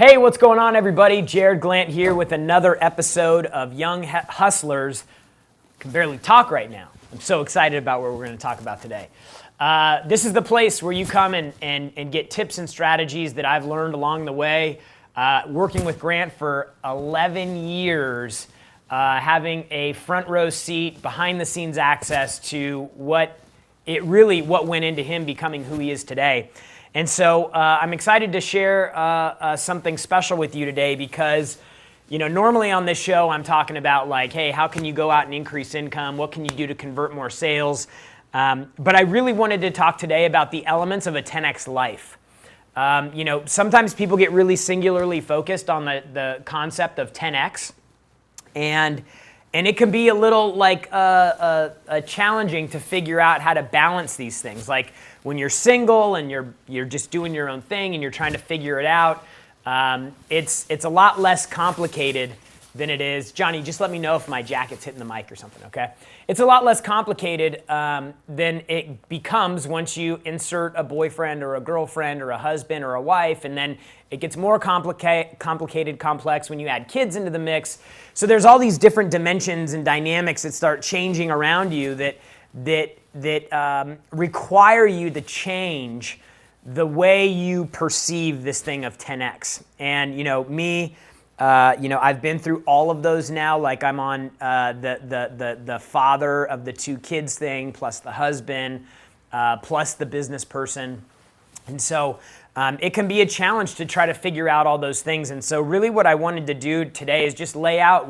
Hey, what's going on, everybody? Jared Glant here with another episode of Young Hustlers. I can barely talk right now. I'm so excited about what we're going to talk about today. This is the place where you come and get tips and strategies that I've learned along the way, working with Grant for 11 years, having a front row seat, behind the scenes access to what went into him becoming who he is today. And so I'm excited to share something special with you today because, normally on this show I'm talking about like, hey, how can you go out and increase income? What can you do to convert more sales? But I really wanted to talk today about the elements of a 10X life. Sometimes people get really singularly focused on the concept of 10X, and it can be a little like challenging to figure out how to balance these things. Like when you're single and you're just doing your own thing and you're trying to figure it out, it's a lot less complicated than it is. Johnny, just let me know if my jacket's hitting the mic or something, okay? It's a lot less complicated than it becomes once you insert a boyfriend or a girlfriend or a husband or a wife, and then it gets more complicated, complex when you add kids into the mix. So there's all these different dimensions and dynamics that start changing around you that require you to change the way you perceive this thing of 10X. And I've been through all of those now. Like I'm on the father of the two kids thing, plus the husband, plus the business person. And so it can be a challenge to try to figure out all those things. And so really what I wanted to do today is just lay out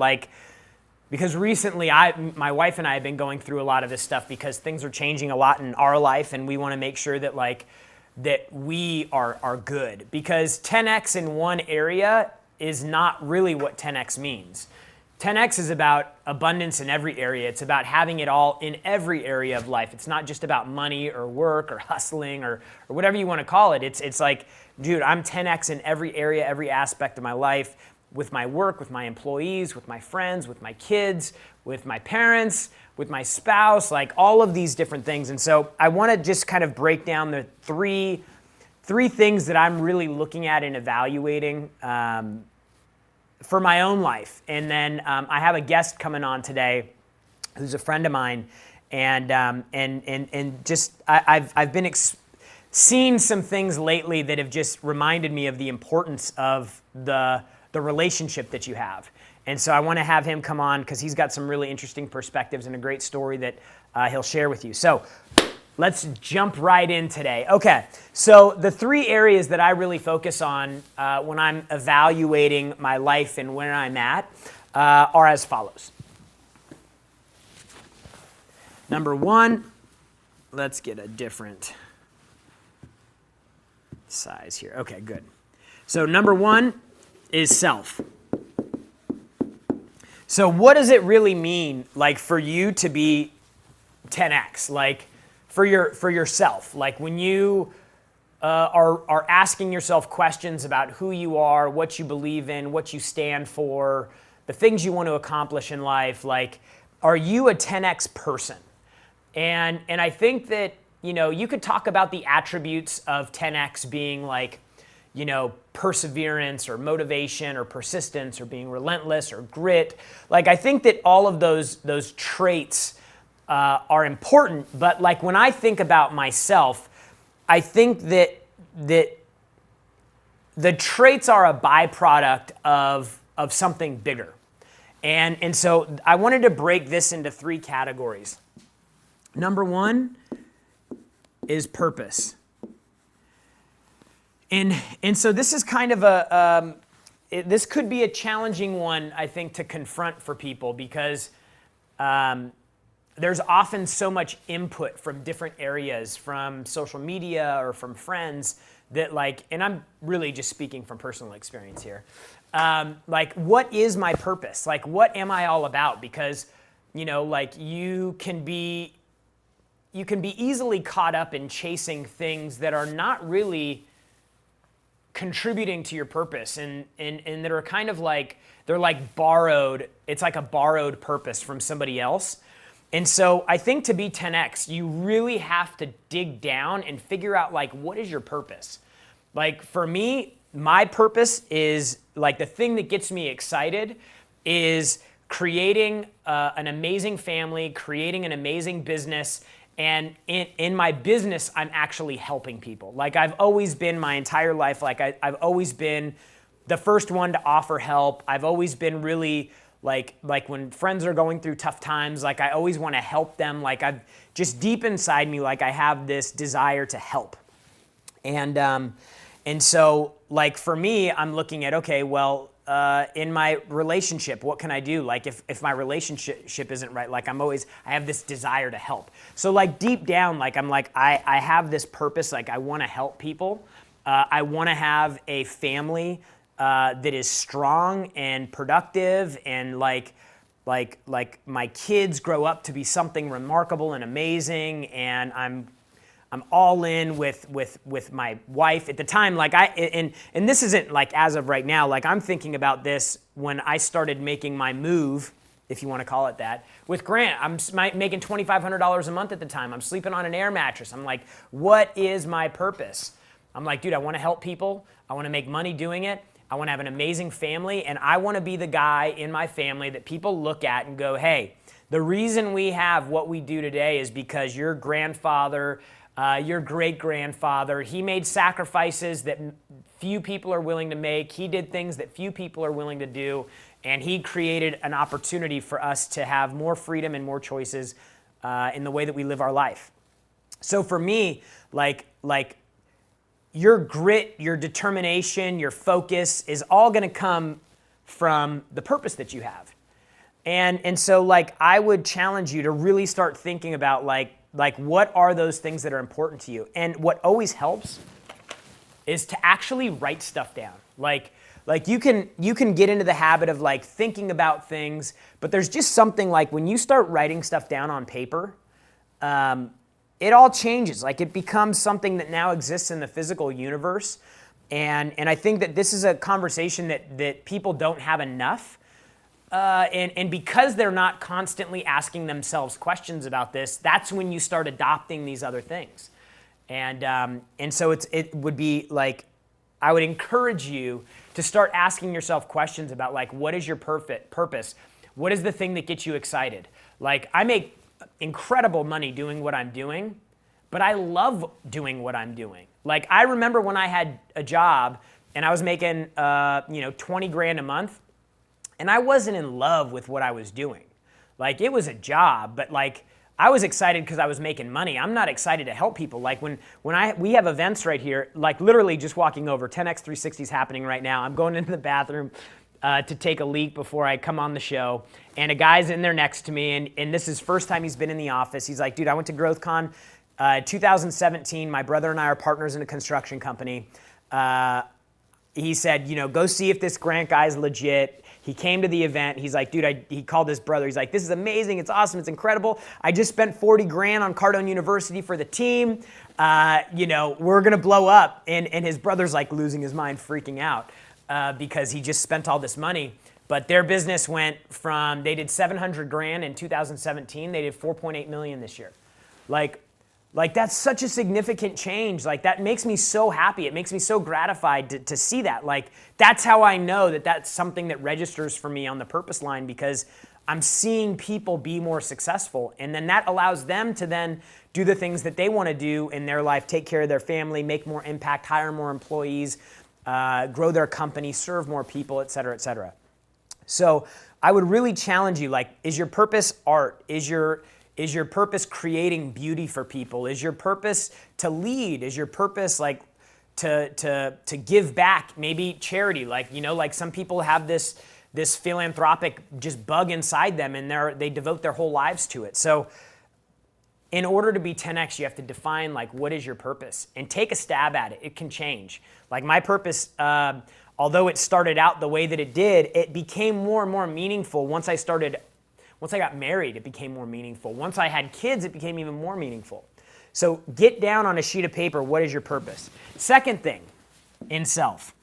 because recently my wife and I have been going through a lot of this stuff because things are changing a lot in our life, and we want to make sure that that we are good. Because 10X in one area is not really what 10X means. 10X is about abundance in every area. It's about having it all in every area of life. It's not just about money or work or hustling or whatever you want to call it. It's like, dude, I'm 10X in every area, every aspect of my life, with my work, with my employees, with my friends, with my kids, with my parents, with my spouse, like all of these different things. And so I want to just kind of break down the three things that I'm really looking at and evaluating for my own life. And then I have a guest coming on today who's a friend of mine, and just I've been seeing some things lately that have just reminded me of the importance of the relationship that you have. And so I want to have him come on because he's got some really interesting perspectives and a great story that he'll share with you. So let's jump right in today. Okay, so the three areas that I really focus on when I'm evaluating my life and where I'm at are as follows. Number one, let's get a different size here. Okay, good. So number one is self. So what does it really mean, for you to be 10X, for yourself? Like when you are asking yourself questions about who you are, what you believe in, what you stand for, the things you want to accomplish in life, are you a 10X person? And I think that, you could talk about the attributes of 10X being perseverance or motivation or persistence or being relentless or grit. I think that all of those traits are important, but when I think about myself, I think that the traits are a byproduct of something bigger. And so I wanted to break this into three categories. Number one is purpose. And so this is kind of this could be a challenging one, I think, to confront for people because there's often so much input from different areas, from social media or from friends that and I'm really just speaking from personal experience here. What is my purpose? What am I all about? Because, you can be easily caught up in chasing things that are not really contributing to your purpose and that are kind of they're borrowed. It's like a borrowed purpose from somebody else. And so I think to be 10X, you really have to dig down and figure out what is your purpose? For me, my purpose is like the thing that gets me excited is creating an amazing family, creating an amazing business. And in my business, I'm actually helping people. Like I've always been my entire life, like I've always been the first one to offer help. I've always been really like when friends are going through tough times, like I always want to help them. Like I've just deep inside me, like I have this desire to help. And so like for me, I'm looking at, okay, well, in my relationship, what can I do? Like if my relationship isn't right, like I have this desire to help. So like deep down, like I'm like, I have this purpose, like I want to help people. I want to have a family that is strong and productive, and like my kids grow up to be something remarkable and amazing, and I'm all in with my wife at the time. Like and this isn't like as of right now. Like I'm thinking about this when I started making my move, if you want to call it that, with Grant. I'm making $2,500 a month at the time. I'm sleeping on an air mattress. I'm like, what is my purpose? I'm like, dude, I want to help people. I want to make money doing it. I want to have an amazing family, and I want to be the guy in my family that people look at and go, hey, the reason we have what we do today is because your grandfather, your great-grandfather, he made sacrifices that few people are willing to make. He did things that few people are willing to do, and he created an opportunity for us to have more freedom and more choices in the way that we live our life. So for me, like your grit, your determination, your focus is all going to come from the purpose that you have. And so like I would challenge you to really start thinking about like what are those things that are important to you? And what always helps is to actually write stuff down. Like you can get into the habit of like thinking about things, but there's just something like when you start writing stuff down on paper, it all changes. Like it becomes something that now exists in the physical universe. And I think that this is a conversation that people don't have enough. And because they're not constantly asking themselves questions about this, that's when you start adopting these other things. And so it would be like, I would encourage you to start asking yourself questions about like, what is your purpose? What is the thing that gets you excited? Like I make incredible money doing what I'm doing, but I love doing what I'm doing. Like I remember when I had a job and I was making 20 grand a month, and I wasn't in love with what I was doing. Like it was a job, but like I was excited because I was making money. I'm not excited to help people. Like when we have events right here, like literally just walking over, 10x360 is happening right now. I'm going into the bathroom to take a leak before I come on the show. And a guy's in there next to me, and this is first time he's been in the office. He's like, dude, I went to GrowthCon 2017. My brother and I are partners in a construction company. He said, go see if this Grant guy's legit. He came to the event. He's like, dude, he called his brother. He's like, this is amazing. It's awesome. It's incredible. I just spent 40 grand on Cardone University for the team. We're going to blow up. And his brother's like losing his mind, freaking out because he just spent all this money. But their business went from, they did 700 grand in 2017. They did 4.8 million this year. Like that's such a significant change. Like that makes me so happy. It makes me so gratified to see that. Like that's how I know that that's something that registers for me on the purpose line, because I'm seeing people be more successful. And then that allows them to then do the things that they want to do in their life, take care of their family, make more impact, hire more employees, grow their company, serve more people, et cetera, et cetera. So I would really challenge you, like, is your purpose art? Is your purpose creating beauty for people? Is your purpose to lead? Is your purpose like to give back? Maybe charity, like some people have this philanthropic just bug inside them, and they devote their whole lives to it. So in order to be 10x, you have to define like what is your purpose and take a stab at it. It can change. Like my purpose, although it started out the way that it did, it became more and more meaningful once I got married. It became more meaningful. Once I had kids, it became even more meaningful. So get down on a sheet of paper, what is your purpose? Second thing in self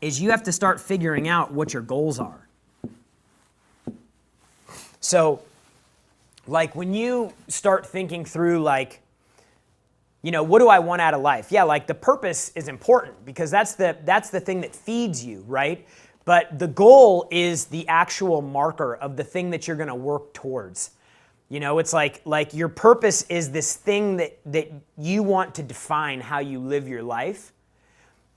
is you have to start figuring out what your goals are. So like when you start thinking through like what do I want out of life? Yeah, like the purpose is important because that's the thing that feeds you, right? But the goal is the actual marker of the thing that you're going to work towards. It's like your purpose is this thing that you want to define how you live your life.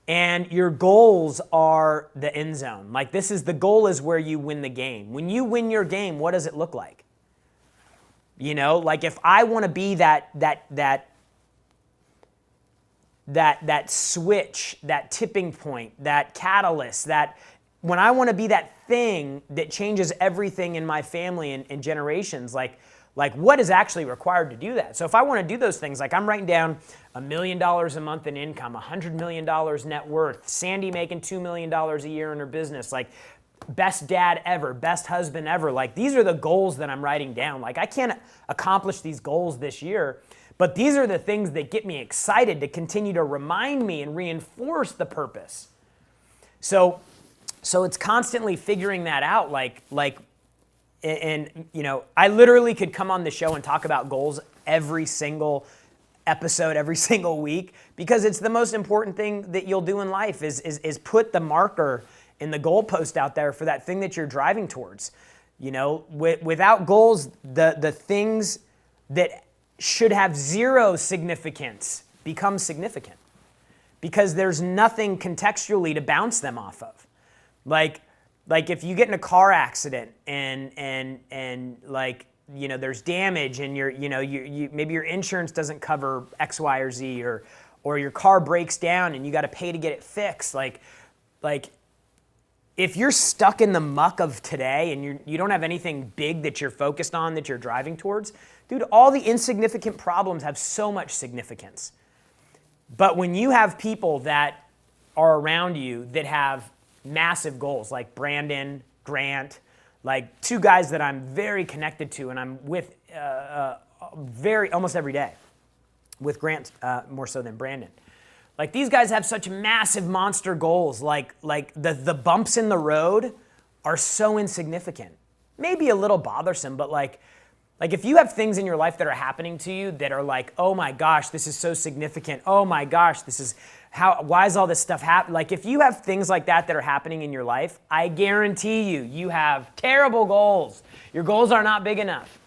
And your goals are the end zone. Like the goal is where you win the game. When you win your game, what does it look like? Like if I want to be that switch, that tipping point, that catalyst, when I want to be that thing that changes everything in my family and generations, like what is actually required to do that? So if I want to do those things, like I'm writing down $1 million a month in income, $100 million net worth, Sandy making $2 million a year in her business, like best dad ever, best husband ever. Like these are the goals that I'm writing down. Like I can't accomplish these goals this year, but these are the things that get me excited to continue to remind me and reinforce the purpose. So it's constantly figuring that out. And I literally could come on the show and talk about goals every single episode, every single week, because it's the most important thing that you'll do in life is put the marker and the goalpost out there for that thing that you're driving towards. Without goals, the things that should have zero significance become significant because there's nothing contextually to bounce them off of. Like if you get in a car accident and there's damage and you maybe your insurance doesn't cover X, Y, or Z, or your car breaks down and you got to pay to get it fixed. Like if you're stuck in the muck of today and you don't have anything big that you're focused on, that you're driving towards, dude, all the insignificant problems have so much significance. But when you have people that are around you that have massive goals, like Brandon, Grant, like two guys that I'm very connected to and I'm with almost every day, with Grant more so than Brandon. Like these guys have such massive monster goals, like the bumps in the road are so insignificant. Maybe a little bothersome, but like if you have things in your life that are happening to you that are like, oh my gosh, this is so significant. Oh my gosh, why is all this stuff happening? Like if you have things like that are happening in your life, I guarantee you have terrible goals. Your goals are not big enough.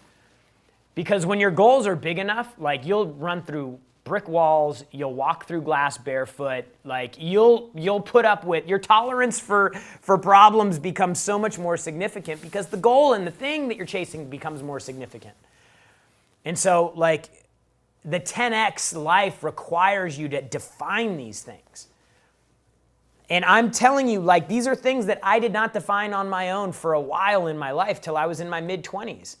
Because when your goals are big enough, like you'll run through brick walls, you'll walk through glass barefoot, like you'll put up with, your tolerance for problems becomes so much more significant because the goal and the thing that you're chasing becomes more significant. And so like the 10X life requires you to define these things. And I'm telling you, like these are things that I did not define on my own for a while in my life till I was in my mid-20s.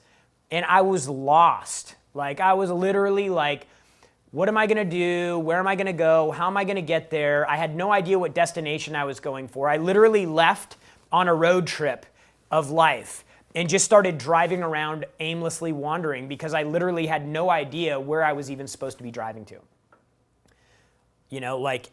And I was lost. Like I was literally like, what am I going to do? Where am I going to go? How am I going to get there? I had no idea what destination I was going for. I literally left on a road trip of life and just started driving around aimlessly wandering because I literally had no idea where I was even supposed to be driving to.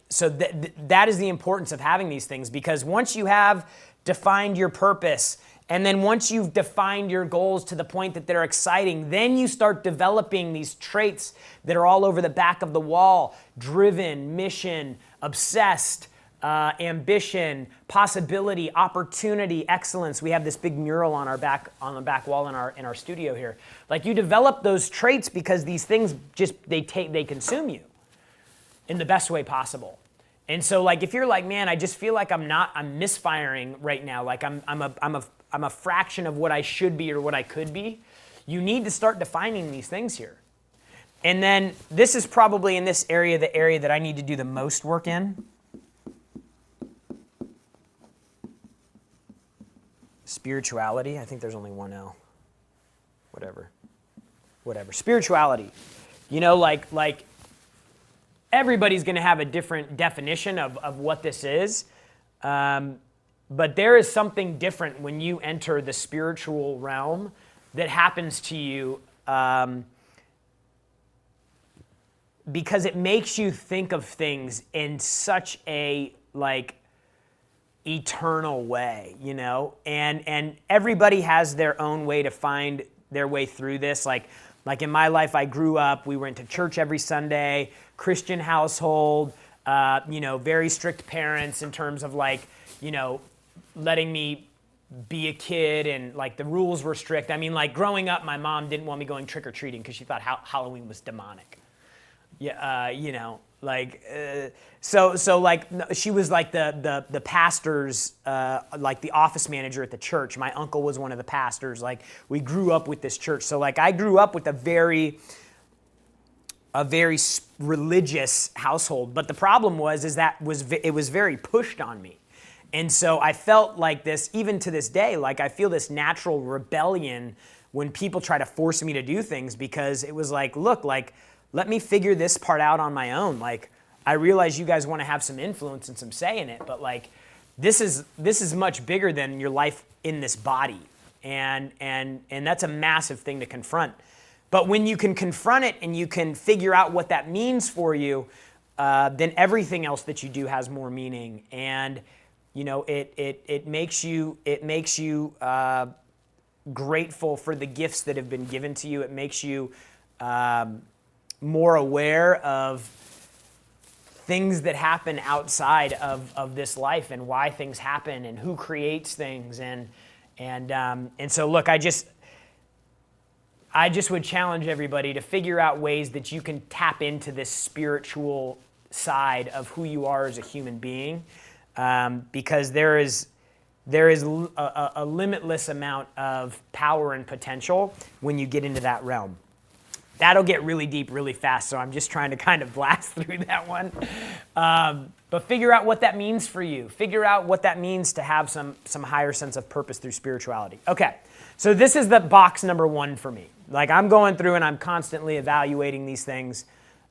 So that is the importance of having these things, because once you have defined your purpose, and then once you've defined your goals to the point that they're exciting, then you start developing these traits that are all over the back of the wall: driven, mission, obsessed, ambition, possibility, opportunity, excellence. We have this big mural on the back wall in our studio here. Like you develop those traits because these things they consume you in the best way possible. And so like if you're like, man, I just feel like I'm misfiring right now, like I'm a fraction of what I should be or what I could be, you need to start defining these things here. And then this is probably in this area, the area that I need to do the most work in. Spirituality. I think there's only one L. Whatever. Spirituality. Like everybody's going to have a different definition of what this is. But there is something different when you enter the spiritual realm that happens to you because it makes you think of things in such a eternal way, And everybody has their own way to find their way through this. Like Like in my life, I grew up, we went to church every Sunday, Christian household, very strict parents in terms of like, letting me be a kid, and like the rules were strict. I mean, like growing up, my mom didn't want me going trick-or-treating because she thought Halloween was demonic. Yeah, so like she was like the pastor's, like the office manager at the church. My uncle was one of the pastors. Like we grew up with this church. So like I grew up with a very religious household. But the problem is that it was very pushed on me. And so I felt like this, even to this day, like I feel this natural rebellion when people try to force me to do things, because it was like, look, like, let me figure this part out on my own. Like, I realize you guys want to have some influence and some say in it, but like, this is much bigger than your life in this body. And that's a massive thing to confront. But when you can confront it and you can figure out what that means for you, then everything else that you do has more meaning. And it makes you grateful for the gifts that have been given to you. It makes you more aware of things that happen outside of this life, and why things happen, and who creates things, and so look, I just would challenge everybody to figure out ways that you can tap into this spiritual side of who you are as a human being, because there is a limitless amount of power and potential when you get into that realm. That'll get really deep really fast, so I'm just trying to kind of blast through that one. But figure out what that means for you. Figure out what that means to have some higher sense of purpose through spirituality. Okay, so this is the box number one for me. Like I'm going through and I'm constantly evaluating these things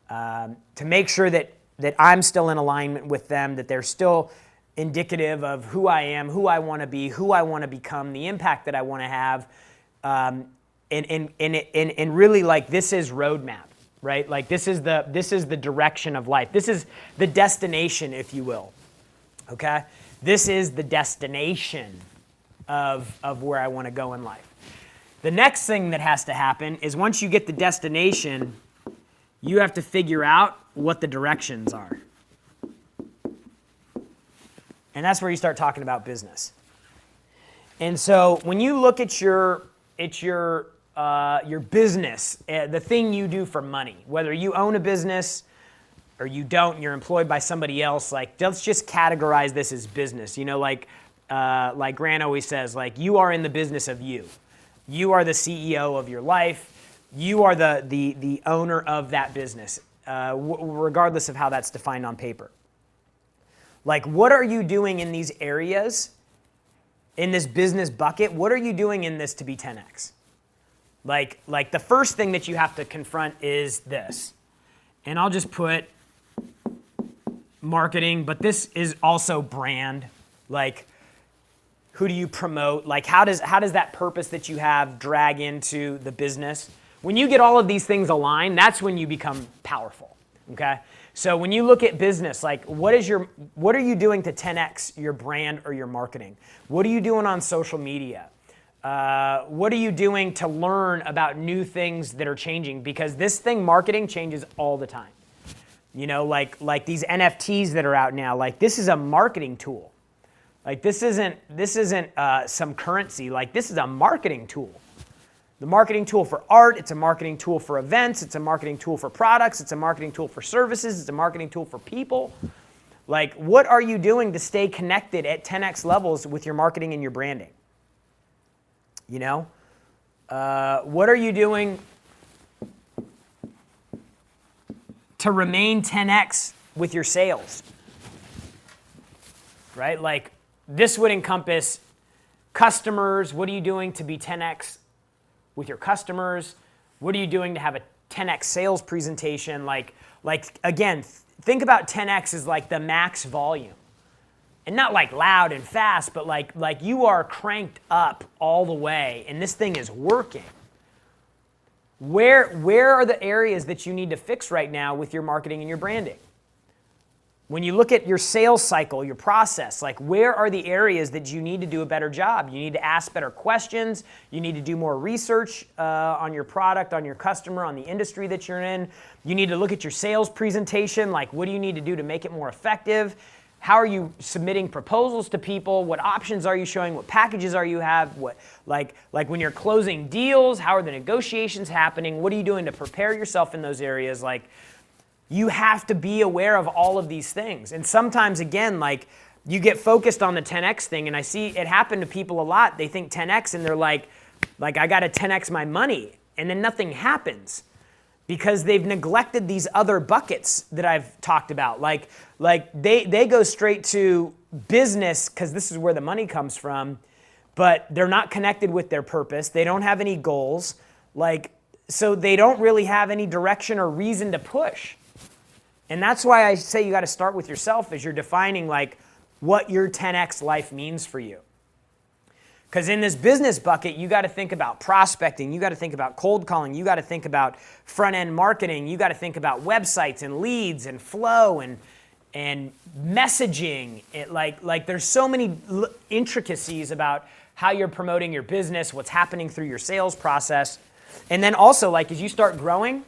to make sure that I'm still in alignment with them, that they're still indicative of who I am, who I want to be, who I want to become, the impact that I want to have. And really, like, this is roadmap, right? Like this is the direction of life. This is the destination, if you will. Okay? This is the destination of where I want to go in life. The next thing that has to happen is once you get the destination, you have to figure out what the directions are. And that's where you start talking about business. And so when you look at your business, the thing you do for money, whether you own a business or you don't, you're employed by somebody else, like let's just categorize this as business. Like Grant always says, like you are in the business of you. You are the CEO of your life. You are the owner of that business, regardless of how that's defined on paper. Like, what are you doing in these areas, in this business bucket? What are you doing in this to be 10x? Like the first thing that you have to confront is this. And I'll just put marketing, but this is also brand. Like, who do you promote? Like, how does that purpose that you have drag into the business? When you get all of these things aligned, that's when you become powerful, okay? So when you look at business, like what are you doing to 10x your brand or your marketing? What are you doing on social media? What are you doing to learn about new things that are changing? Because this thing, marketing, changes all the time. Like these NFTs that are out now, like this is a marketing tool. Like this isn't some currency. Like this is a marketing tool. The marketing tool for art, it's a marketing tool for events, it's a marketing tool for products, it's a marketing tool for services, it's a marketing tool for people. Like, what are you doing to stay connected at 10x levels with your marketing and your branding? What are you doing to remain 10x with your sales? Right? Like, this would encompass customers. What are you doing to be 10x with your customers? What are you doing to have a 10x sales presentation? Like again, think about 10x as like the max volume. And not like loud and fast, but like you are cranked up all the way and this thing is working. Where are the areas that you need to fix right now with your marketing and your branding? When you look at your sales cycle, your process, like where are the areas that you need to do a better job? You need to ask better questions. You need to do more research on your product, on your customer, on the industry that you're in. You need to look at your sales presentation, like what do you need to do to make it more effective? How are you submitting proposals to people? What options are you showing? What packages are you have? What like when you're closing deals, how are the negotiations happening? What are you doing to prepare yourself in those areas? Like, you have to be aware of all of these things. And sometimes, again, like you get focused on the 10X thing, and I see it happen to people a lot. They think 10X and they're like I got to 10X my money, and then nothing happens because they've neglected these other buckets that I've talked about. Like they go straight to business because this is where the money comes from, but they're not connected with their purpose. They don't have any goals. So they don't really have any direction or reason to push. And that's why I say you got to start with yourself as you're defining like what your 10X life means for you. Because in this business bucket, you got to think about prospecting, you got to think about cold calling, you got to think about front-end marketing, you got to think about websites and leads and flow and messaging. Like there's so many intricacies about how you're promoting your business, what's happening through your sales process. And then also, like as you start growing,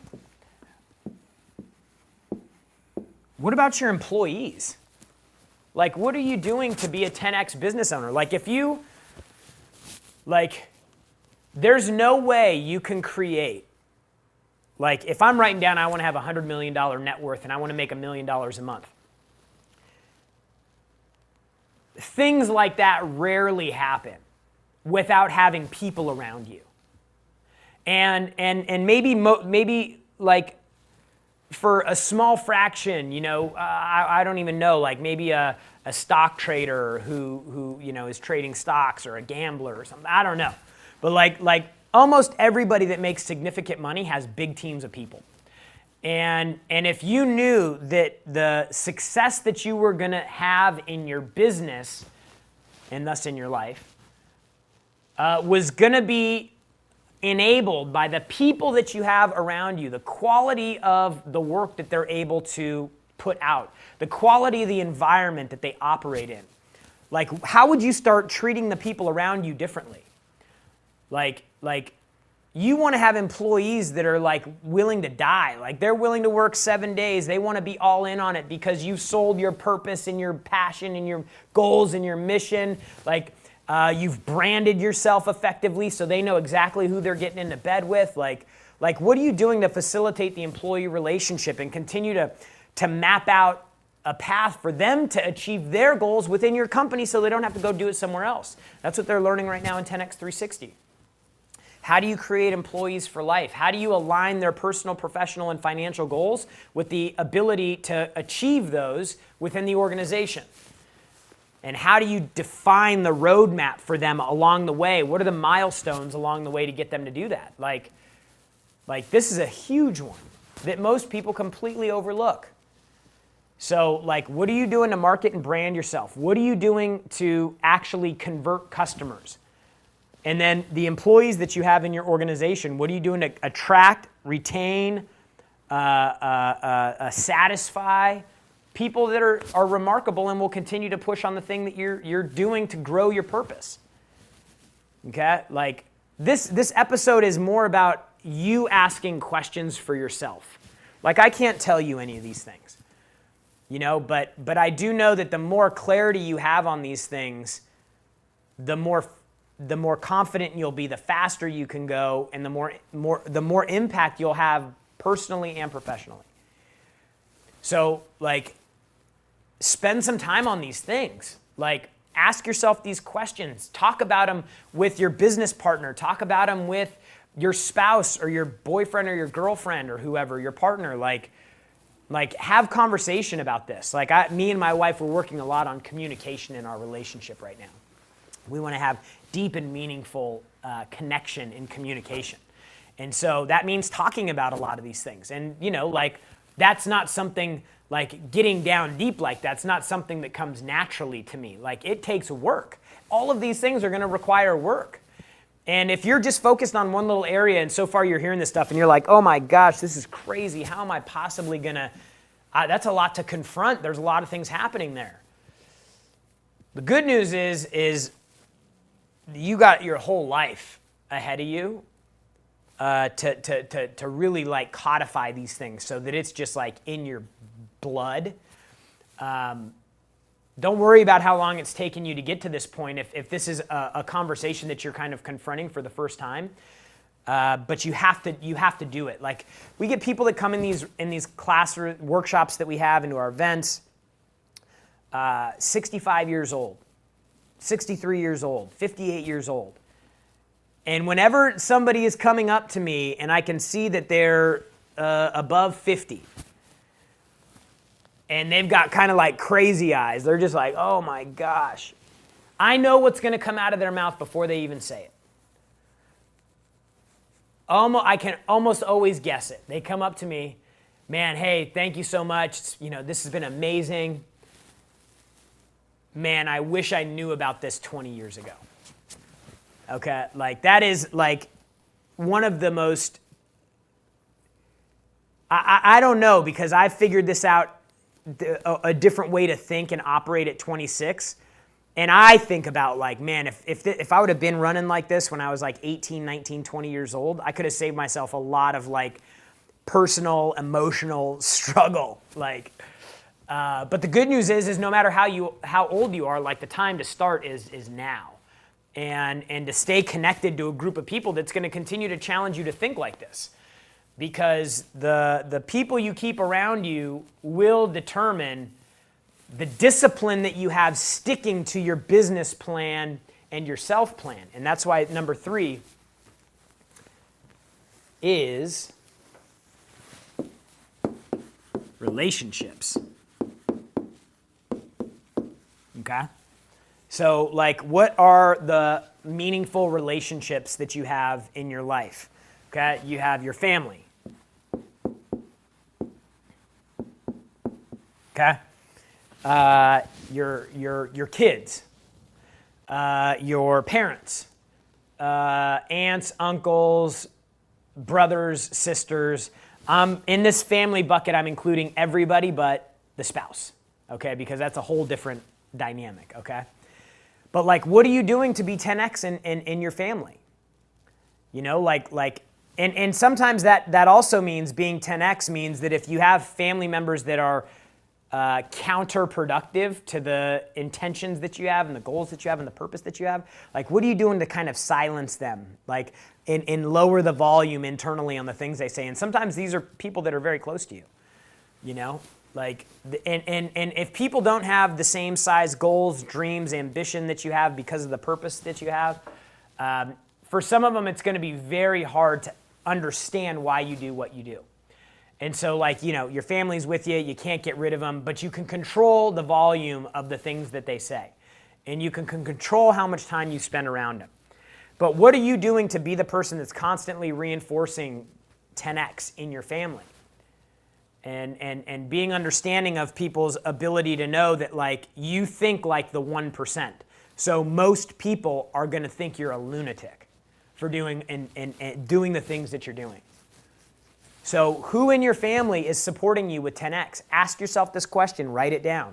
what about your employees? Like, what are you doing to be a 10X business owner? Like, there's no way you can create, like, if I'm writing down I want to have a $100 million net worth and I want to make $1 million a month. Things like that rarely happen without having people around you. And maybe like, for a small fraction, I don't even know, like maybe a stock trader who is trading stocks or a gambler or something. I don't know. But like almost everybody that makes significant money has big teams of people. And if you knew that the success that you were going to have in your business and thus in your life was going to be enabled by the people that you have around you, the quality of the work that they're able to put out, the quality of the environment that they operate in. Like, how would you start treating the people around you differently? Like you want to have employees that are like willing to die. Like they're willing to work 7 days. They want to be all in on it because you've sold your purpose and your passion and your goals and your mission. You've branded yourself effectively so they know exactly who they're getting into bed with. Like what are you doing to facilitate the employee relationship and continue to map out a path for them to achieve their goals within your company so they don't have to go do it somewhere else? That's what they're learning right now in 10X 360. How do you create employees for life? How do you align their personal, professional, and financial goals with the ability to achieve those within the organization? And how do you define the roadmap for them along the way? What are the milestones along the way to get them to do that? Like this is a huge one that most people completely overlook. So what are you doing to market and brand yourself? What are you doing to actually convert customers? And then the employees that you have in your organization, what are you doing to attract, retain, satisfy people that are remarkable and will continue to push on the thing that you're doing to grow your purpose? Okay? Like this episode is more about you asking questions for yourself. Like I can't tell you any of these things. But I do know that the more clarity you have on these things, the more confident you'll be, the faster you can go, and the more impact you'll have personally and professionally. So spend some time on these things. Ask yourself these questions. Talk about them with your business partner. Talk about them with your spouse or your boyfriend or your girlfriend or whoever, your partner. Have conversation about this. Me and my wife, we're working a lot on communication in our relationship right now. We want to have deep and meaningful connection in communication. And so that means talking about a lot of these things. And, that's not something getting down deep that's not something that comes naturally to me. It takes work. All of these things are going to require work. And if you're just focused on one little area and so far you're hearing this stuff and you're like, oh my gosh, this is crazy. How am I possibly going to That's a lot to confront. There's a lot of things happening there. The good news is you got your whole life ahead of you to really like codify these things so that it's just like in your blood. Don't worry about how long it's taken you to get to this point if this is a conversation that you're kind of confronting for the first time. But you have to do it. Like, we get people that come in these class workshops that we have into our events, 65 years old, 63 years old, 58 years old. And whenever somebody is coming up to me and I can see that they're above 50, and they've got kind of like crazy eyes, they're just like, oh my gosh, I know what's going to come out of their mouth before they even say it. I can almost always guess it. They come up to me, man, hey, thank you so much. This has been amazing. Man, I wish I knew about this 20 years ago. Okay, like that is like one of the most, I don't know, because I figured this out, a different way to think and operate at 26. And I think about like, man, if I would have been running like this when I was like 18, 19, 20 years old, I could have saved myself a lot of like personal, emotional struggle. Like, but the good news is no matter how old you are, like the time to start is now. And to stay connected to a group of people that's going to continue to challenge you to think like this. Because the people you keep around you will determine the discipline that you have sticking to your business plan and your self plan. And that's why number 3 is relationships. Okay? So, like, what are the meaningful relationships that you have in your life? Okay? You have your family. Okay? Your kids, your parents, aunts, uncles, brothers, sisters. In this family bucket, I'm including everybody but the spouse, okay? Because that's a whole different dynamic, okay? But like, what are you doing to be 10x in your family? And sometimes that also means being 10x means that if you have family members that are counterproductive to the intentions that you have and the goals that you have and the purpose that you have, like, what are you doing to kind of silence them, like, and lower the volume internally on the things they say? And sometimes these are people that are very close to you, like, and if people don't have the same size goals, dreams, ambition that you have because of the purpose that you have, for some of them it's going to be very hard to understand why you do what you do. And so, like, your family's with you, you can't get rid of them, but you can control the volume of the things that they say. And you can control how much time you spend around them. But what are you doing to be the person that's constantly reinforcing 10x in your family? And being understanding of people's ability to know that, like, you think like the 1%. So most people are going to think you're a lunatic for doing and doing the things that you're doing. So who in your family is supporting you with 10x? Ask yourself this question, write it down.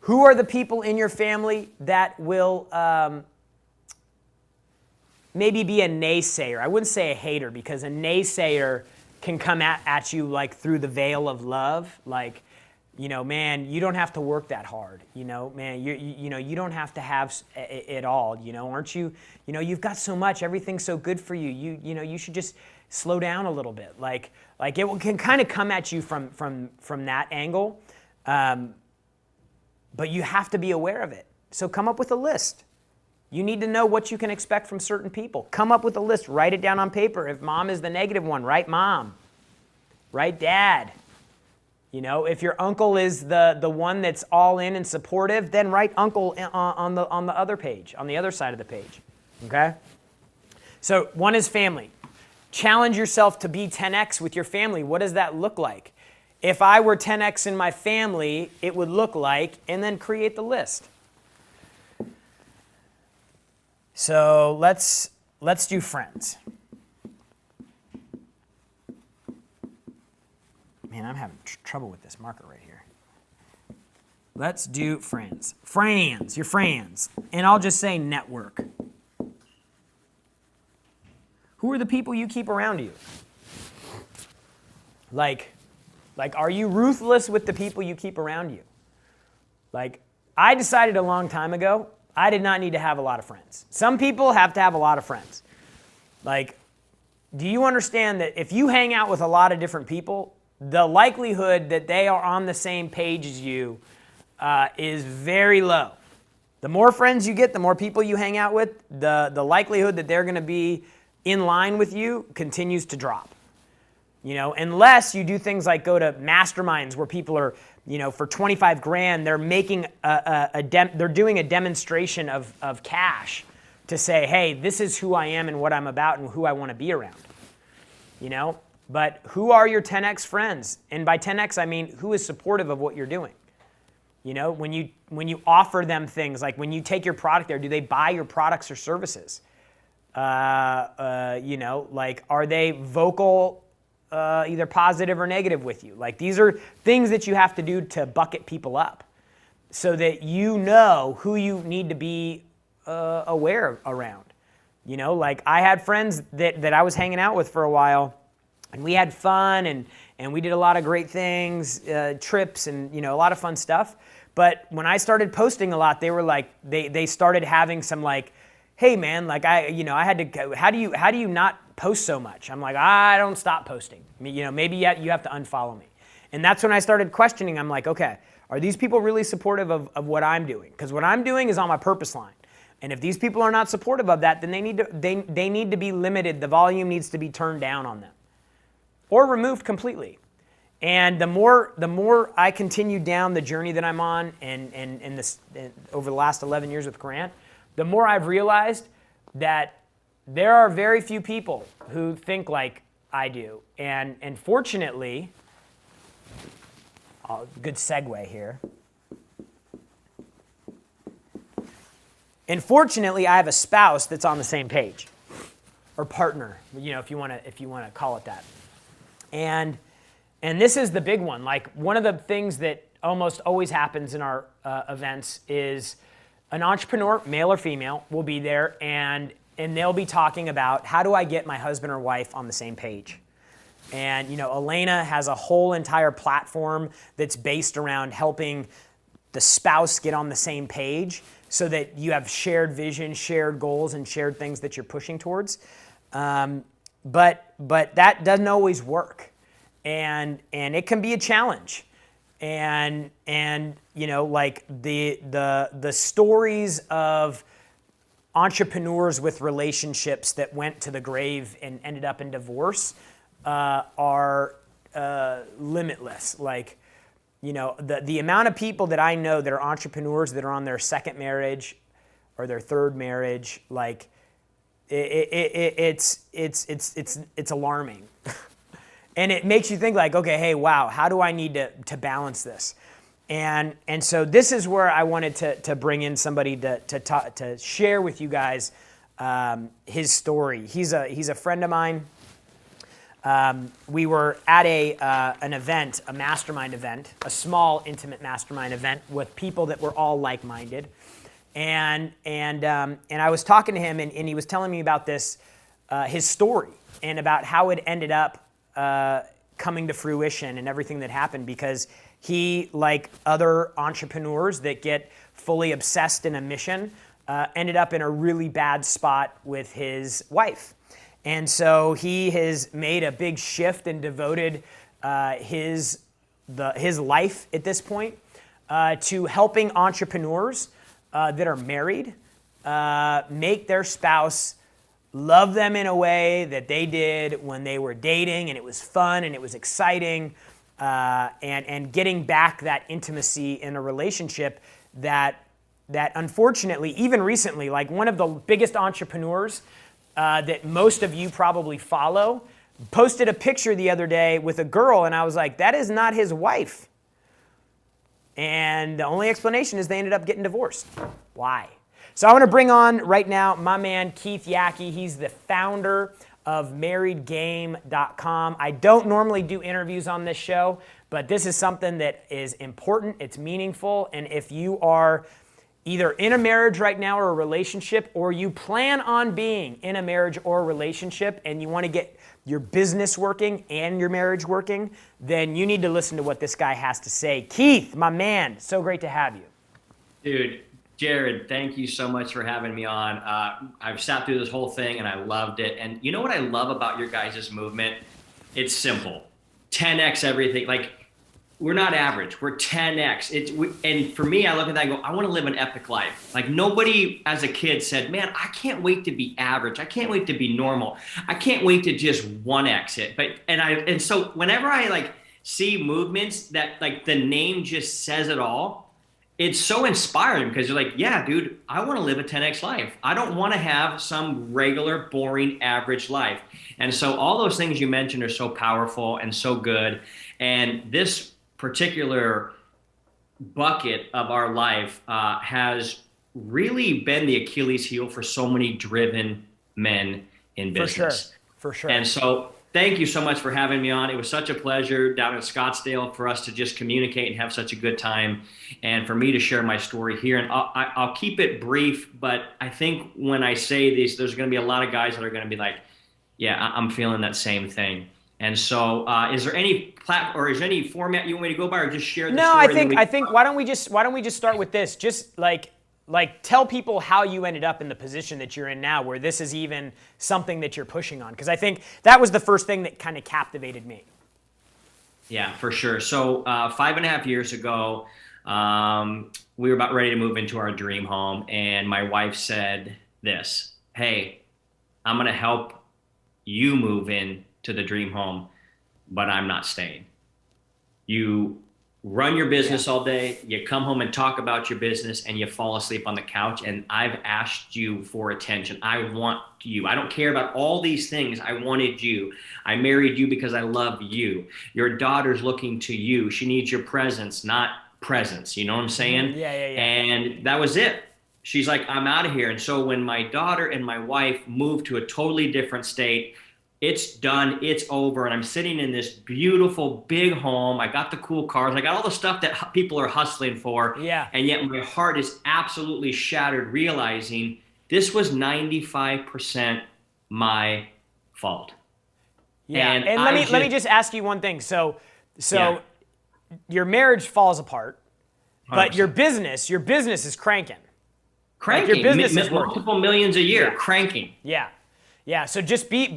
Who are the people in your family that will maybe be a naysayer? I wouldn't say a hater, because a naysayer can come at you like through the veil of love. Like, man, you don't have to work that hard. Man, you don't have to have it all. Aren't you? You've got so much. Everything's so good for you. You should just slow down a little bit. Like it can kind of come at you from that angle, but you have to be aware of it. So come up with a list. You need to know what you can expect from certain people. Come up with a list. Write it down on paper. If mom is the negative one, write mom. Write dad. If your uncle is the one that's all in and supportive, then write uncle on the other page, on the other side of the page. Okay? So one is family. Challenge yourself to be 10x with your family. What does that look like? If I were 10x in my family, it would look like, and then create the list. So let's do friends. Man, I'm having trouble with this marker right here. Let's do friends. Friends, your friends. And I'll just say network. Who are the people you keep around you? Like, are you ruthless with the people you keep around you? Like, I decided a long time ago, I did not need to have a lot of friends. Some people have to have a lot of friends. Like, do you understand that if you hang out with a lot of different people, the likelihood that they are on the same page as you is very low. The more friends you get, the more people you hang out with, the likelihood that they're going to be in line with you continues to drop. You know, unless you do things like go to masterminds where people are, you know, for 25 grand, they're making they're doing a demonstration of cash to say, hey, this is who I am and what I'm about and who I want to be around. You know, but who are your 10x friends? And by 10x, I mean who is supportive of what you're doing. You know, when you offer them things, like when you take your product there, do they buy your products or services? You know, like, are they vocal, either positive or negative with you? Like, these are things that you have to do to bucket people up so that you know who you need to be aware of around. You know, like, I had friends that I was hanging out with for a while, and we had fun, and we did a lot of great things, trips, and, you know, a lot of fun stuff. But when I started posting a lot, they were like, they started having some like, hey man, like I had to, how do you not post so much? I'm like, I don't stop posting. You know, maybe you have to unfollow me. And that's when I started questioning. I'm like, okay, are these people really supportive of what I'm doing? Because what I'm doing is on my purpose line. And if these people are not supportive of that, then they need to be limited. The volume needs to be turned down on them or removed completely. And the more I continue down the journey that I'm on and over the last 11 years with Grant, the more I've realized that there are very few people who think like I do. And fortunately, good segue here. And fortunately, I have a spouse that's on the same page, or partner, you know, if you want to call it that. And this is the big one. Like, one of the things that almost always happens in our events is an entrepreneur, male or female, will be there, and they'll be talking about, how do I get my husband or wife on the same page? And, you know, Elena has a whole entire platform that's based around helping the spouse get on the same page so that you have shared vision, shared goals, and shared things that you're pushing towards. But that doesn't always work. And it can be a challenge. And you know, like the stories of entrepreneurs with relationships that went to the grave and ended up in divorce are limitless. Like, you know, the amount of people that I know that are entrepreneurs that are on their second marriage or their third marriage, like it's alarming. And it makes you think like, okay, hey, wow, how do I need to balance this? And so this is where I wanted to bring in somebody to share with you guys his story. He's a friend of mine. We were at an event, a mastermind event, a small, intimate mastermind event with people that were all like-minded. And I was talking to him, and he was telling me about this, his story, and about how it ended up coming to fruition and everything that happened, because he, like other entrepreneurs that get fully obsessed in a mission, ended up in a really bad spot with his wife. And so he has made a big shift and devoted his life at this point to helping entrepreneurs that are married make their spouse love them in a way that they did when they were dating, and it was fun and it was exciting, and getting back that intimacy in a relationship that unfortunately, even recently, like one of the biggest entrepreneurs that most of you probably follow, posted a picture the other day with a girl, and I was like, that is not his wife. And the only explanation is they ended up getting divorced. Why? So I want to bring on right now my man, Keith Yackey. He's the founder of marriedgame.com. I don't normally do interviews on this show, but this is something that is important, it's meaningful, and if you are either in a marriage right now or a relationship, or you plan on being in a marriage or a relationship and you want to get your business working and your marriage working, then you need to listen to what this guy has to say. Keith, my man, so great to have you. Dude, Jared, thank you so much for having me on. I've sat through this whole thing and I loved it. And you know what I love about your guys' movement? It's simple. 10x everything. Like, we're not average. We're 10x. And for me, I look at that and go, I want to live an epic life. Like, nobody as a kid said, man, I can't wait to be average. I can't wait to be normal. I can't wait to just 1x it. And so whenever I like see movements that like the name just says it all, it's so inspiring because you're like, yeah, dude, I want to live a 10x life. I don't want to have some regular, boring, average life. And so all those things you mentioned are so powerful and so good. And this particular bucket of our life has really been the Achilles heel for so many driven men in business. For sure. And so thank you so much for having me on. It was such a pleasure down in Scottsdale for us to just communicate and have such a good time, and for me to share my story here. And I'll keep it brief, but I think when I say this, there's going to be a lot of guys that are going to be like, yeah, I'm feeling that same thing. And so, is there any is there any format you want me to go by, or just share the story? No, I think why don't we just start with this? Just like tell people how you ended up in the position that you're in now, where this is even something that you're pushing on, because I think that was the first thing that kind of captivated me. Yeah, for sure. So 5.5 years ago, we were about ready to move into our dream home, and my wife said this: "Hey, I'm going to help you move in to the dream home, but I'm not staying. You run your business all day, you come home and talk about your business, and you fall asleep on the couch, and I've asked you for attention. I want you. I don't care about all these things. I wanted you. I married you because I love you. Your daughter's looking to you. She needs your presence, not presence." You know what I'm saying? Yeah. And that was it. She's like, "I'm out of here." And so when my daughter and my wife moved to a totally different state, it's done, it's over, and I'm sitting in this beautiful big home. I got the cool cars, I got all the stuff that people are hustling for, and yet my heart is absolutely shattered, realizing this was 95% my fault. Yeah, and let me just ask you one thing. So your marriage falls apart, but 100%. your business is cranking. Like your business is multiple millions a year, cranking. Yeah, so just be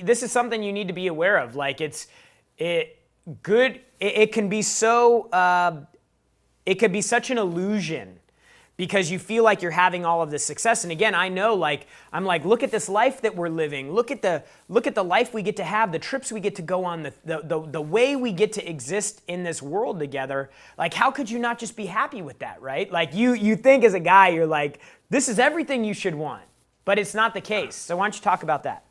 this is something you need to be aware of. Like it can be so it could be such an illusion because you feel like you're having all of this success. And again, I know, like, I'm like, look at this life that we're living. Look at the life we get to have, the trips we get to go on, the way we get to exist in this world together. Like, how could you not just be happy with that, right? Like, you think as a guy, you're like, this is everything you should want. But it's not the case. So why don't you talk about that?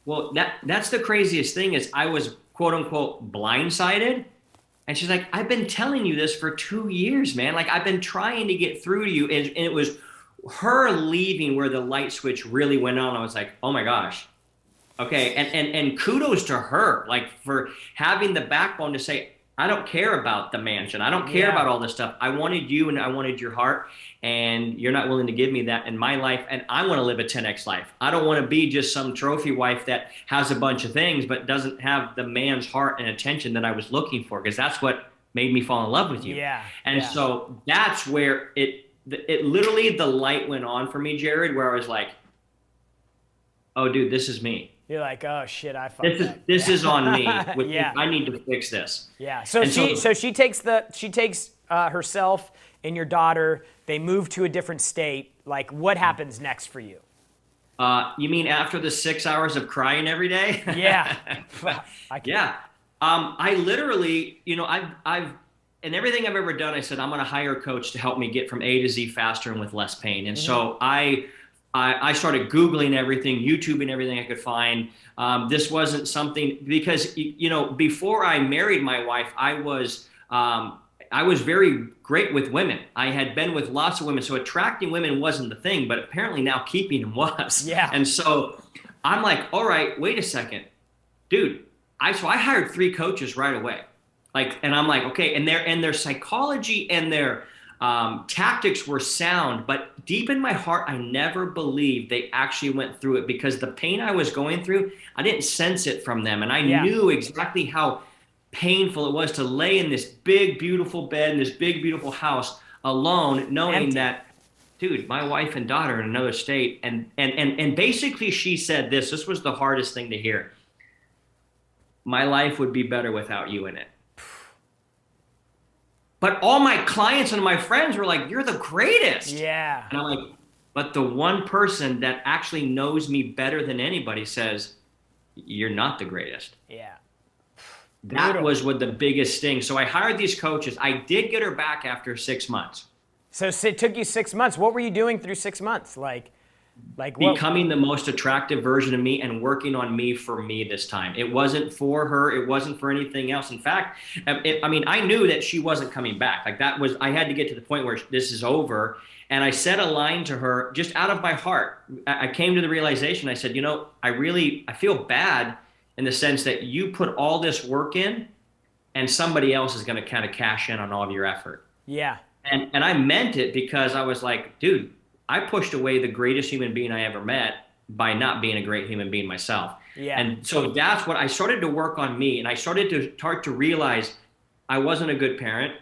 Well, that's the craziest thing is I was, quote unquote, blindsided. And she's like, "I've been telling you this for 2 years, man. Like, I've been trying to get through to you." And it was her leaving where the light switch really went on. I was like, oh my gosh. Okay. And kudos to her, like, for having the backbone to say, I don't care about the mansion. I don't care about all this stuff. I wanted you and I wanted your heart, and you're not willing to give me that in my life. And I want to live a 10X life. I don't want to be just some trophy wife that has a bunch of things, but doesn't have the man's heart and attention that I was looking for, because that's what made me fall in love with you. So that's where it literally, the light went on for me, Jared, where I was like, oh dude, this is me. You're like, oh shit, I fucked up. This is on me. I need to fix this. Yeah. So she takes herself and your daughter. They move to a different state. Like, what happens next for you? You mean after the 6 hours of crying every day? Yeah. I literally, I've in everything I've ever done, I said I'm going to hire a coach to help me get from A to Z faster and with less pain. And so I started Googling everything, YouTubing everything I could find. This wasn't something, because, before I married my wife, I was very great with women. I had been with lots of women. So attracting women wasn't the thing, but apparently now keeping them was. Yeah. And so I'm like, all right, wait a second, dude. So I hired 3 coaches right away. Like, and I'm like, okay, and their psychology and their tactics were sound, but deep in my heart, I never believed they actually went through it, because the pain I was going through, I didn't sense it from them. And I knew exactly how painful it was to lay in this big, beautiful bed in this big, beautiful house alone, knowing Empty. that, dude, my wife and daughter in another state. And basically she said this was the hardest thing to hear. My life would be better without you in it. But all my clients and my friends were like, you're the greatest. Yeah. And I'm like, but the one person that actually knows me better than anybody says, you're not the greatest. Yeah. That was what the biggest sting. So I hired these coaches. I did get her back after 6 months. So it took you 6 months. What were you doing through 6 months? Like what? Becoming the most attractive version of me and working on me for me this time. It wasn't for her. It wasn't for anything else. In fact, I knew that she wasn't coming back. Like I had to get to the point where this is over. And I said a line to her just out of my heart. I came to the realization. I said, I feel bad in the sense that you put all this work in and somebody else is going to kind of cash in on all of your effort. Yeah. And I meant it, because I was like, dude, I pushed away the greatest human being I ever met by not being a great human being myself. Yeah. And so that's what I started to work on me. And I started to realize I wasn't a good parent.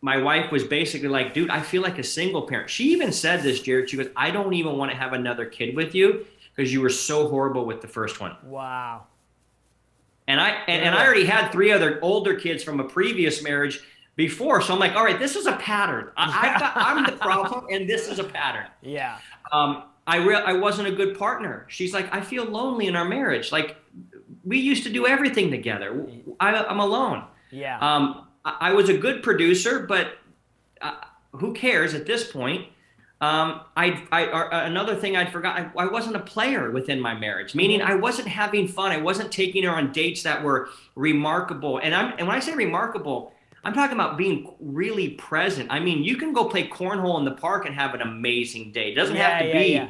My wife was basically like, dude, I feel like a single parent. She even said this, Jared. She goes, I don't even want to have another kid with you because you were so horrible with the first one. Wow. And I already had 3 other older kids from a previous marriage before. So I'm like, all right, this is a pattern. I'm the problem, and this is a pattern. Yeah. I wasn't a good partner. She's like, I feel lonely in our marriage. Like, we used to do everything together. I'm alone. Yeah. I was a good producer, but who cares at this point? Another thing I'd forgot, I wasn't a player within my marriage, meaning I wasn't having fun. I wasn't taking her on dates that were remarkable. And when I say remarkable, I'm talking about being really present. I mean, you can go play cornhole in the park and have an amazing day. It doesn't have to be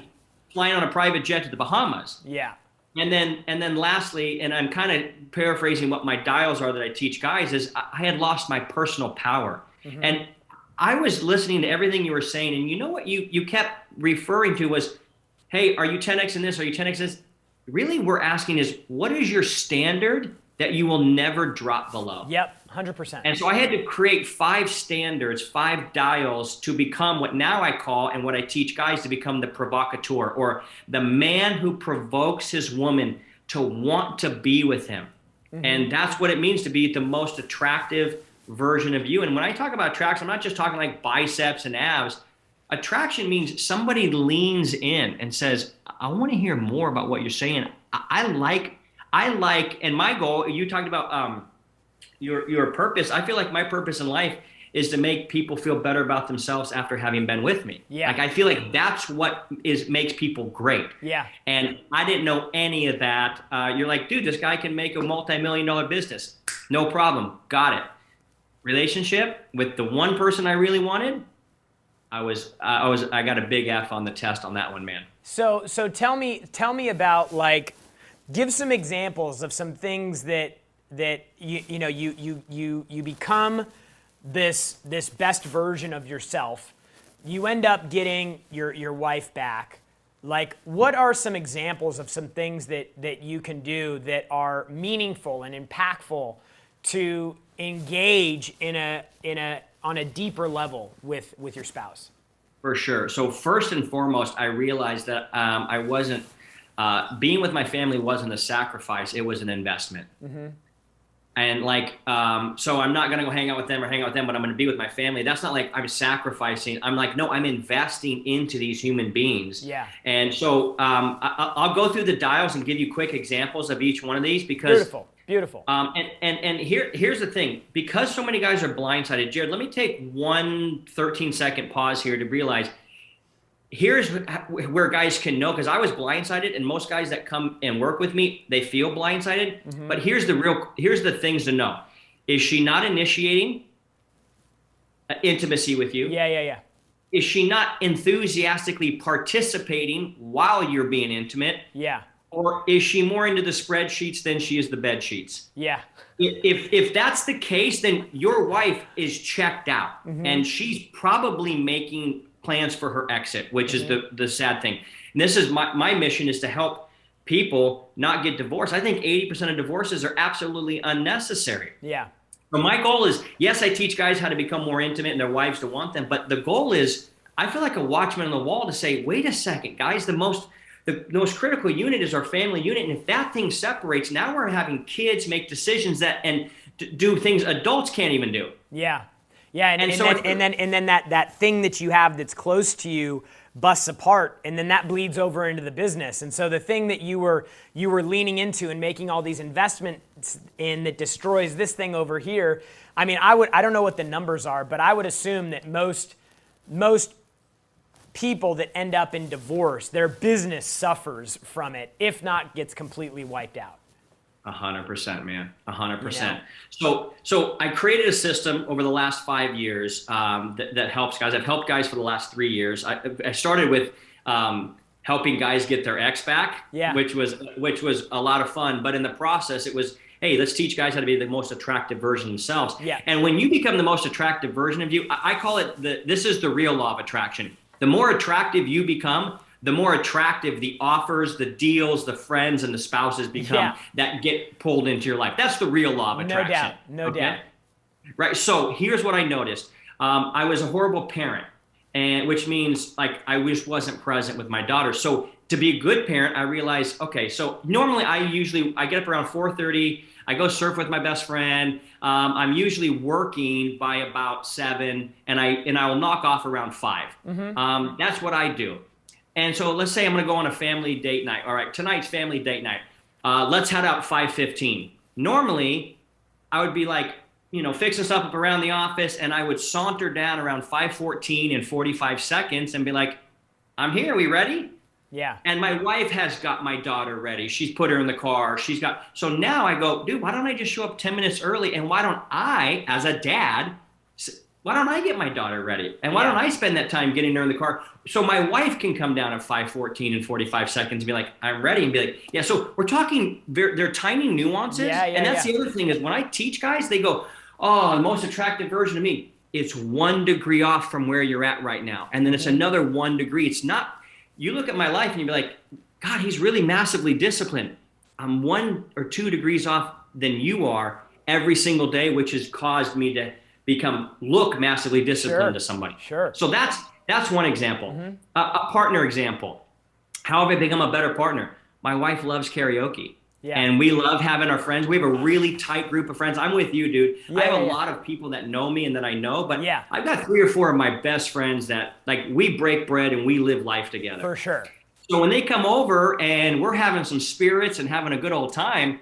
flying on a private jet to the Bahamas. Yeah. And then lastly, and I'm kind of paraphrasing what my dials are that I teach guys, is I had lost my personal power. Mm-hmm. And I was listening to everything you were saying, and you know what you kept referring to was, hey, are you 10X in this? Are you 10X in this? Really, we're asking is, what is your standard that you will never drop below? Yep, 100%. And so I had to create 5 standards, 5 dials to become what now I call, and what I teach guys to become, the provocateur, or the man who provokes his woman to want to be with him. Mm-hmm. And that's what it means to be the most attractive version of you. And when I talk about attraction, I'm not just talking like biceps and abs. Attraction means somebody leans in and says, I want to hear more about what you're saying. I like, and my goal, you talked about your purpose. I feel like my purpose in life is to make people feel better about themselves after having been with me. Yeah. Like, I feel like that's what makes people great. Yeah. And I didn't know any of that. You're like, dude, this guy can make a multi-million-dollar business. No problem. Got it. Relationship with the one person I really wanted, I got a big F on the test on that one, man. So tell me about, like, give some examples of some things that you become this best version of yourself. You end up getting your wife back. Like, what are some examples of some things that you can do that are meaningful and impactful to engage on a deeper level with your spouse? For sure. So first and foremost, I realized that I wasn't being with my family wasn't a sacrifice; it was an investment. Mm-hmm. And like, so I'm not going to go hang out with them, but I'm going to be with my family. That's not like I'm sacrificing. I'm like, no, I'm investing into these human beings. Yeah. And so I'll go through the dials and give you quick examples of each one of these, because Beautiful. And here's the thing. Because so many guys are blindsided, Jared, let me take 1 13-second pause here to realize here's where guys can know, because I was blindsided, and most guys that come and work with me, they feel blindsided. Mm-hmm. But here's the things to know. Is she not initiating intimacy with you? Yeah. Is she not enthusiastically participating while you're being intimate? Yeah. Or is she more into the spreadsheets than she is the bed sheets? Yeah. If that's the case, then your wife is checked out, and she's probably making plans for her exit, which is the sad thing. And this is my mission, is to help people not get divorced. I think 80% of divorces are absolutely unnecessary. Yeah. But my goal is, yes, I teach guys how to become more intimate and their wives to want them. But the goal is, I feel like a watchman on the wall to say, wait a second, guys, the most critical unit is our family unit. And if that thing separates, now we're having kids make decisions and do things adults can't even do. Yeah. Yeah. And then that thing that you have that's close to you busts apart, and then that bleeds over into the business. And so the thing that you were leaning into and making all these investments in that destroys this thing over here. I mean, I don't know what the numbers are, but I would assume that most people that end up in divorce, their business suffers from it, if not gets completely wiped out. 100%, man. 100%. So I created a system over the last 5 years that helps guys. I've helped guys for the last 3 years. I started with helping guys get their ex back, which was a lot of fun. But in the process, it was, hey, let's teach guys how to be the most attractive version of themselves. Yeah. And when you become the most attractive version of you, I call it this is the real law of attraction. The more attractive you become, the more attractive the offers, the deals, the friends, and the spouses become that get pulled into your life. That's the real law of attraction. No doubt. Right. So here's what I noticed. I was a horrible parent, which means like I just wasn't present with my daughter. So to be a good parent, I realized, okay, so normally I get up around 4:30. I go surf with my best friend. I'm usually working by about 7, and I will knock off around 5. That's what I do. And so let's say I'm going to go on a family date night. All right, tonight's family date night. Let's head out 5:15. Normally, I would be like, fixing stuff up around the office, and I would saunter down around 5:14 and 45 seconds and be like, I'm here. We ready? Yeah. And my wife has got my daughter ready. She's put her in the car. So now I go, dude, why don't I just show up 10 minutes early? And why don't I, as a dad, why don't I get my daughter ready? And why don't I spend that time getting her in the car? So my wife can come down at 5:14 and 45 seconds and be like, I'm ready. And be like, yeah. So we're talking, they're tiny nuances. And that's the other thing is when I teach guys, they go, oh, the most attractive version of me. It's 1 degree off from where you're at right now. And then it's another 1 degree. It's not, you look at my life and you be like, God, he's really massively disciplined. I'm 1 or 2 degrees off than you are every single day, which has caused me to look massively disciplined to somebody. Sure. So that's one example. A partner example. How have I become a better partner? My wife loves karaoke. Yeah. And we love having our friends. We have a really tight group of friends. I'm with you, dude. I have a lot of people that know me and that I know, but I've got 3 or 4 of my best friends that like we break bread and we live life together. For sure. So when they come over and we're having some spirits and having a good old time,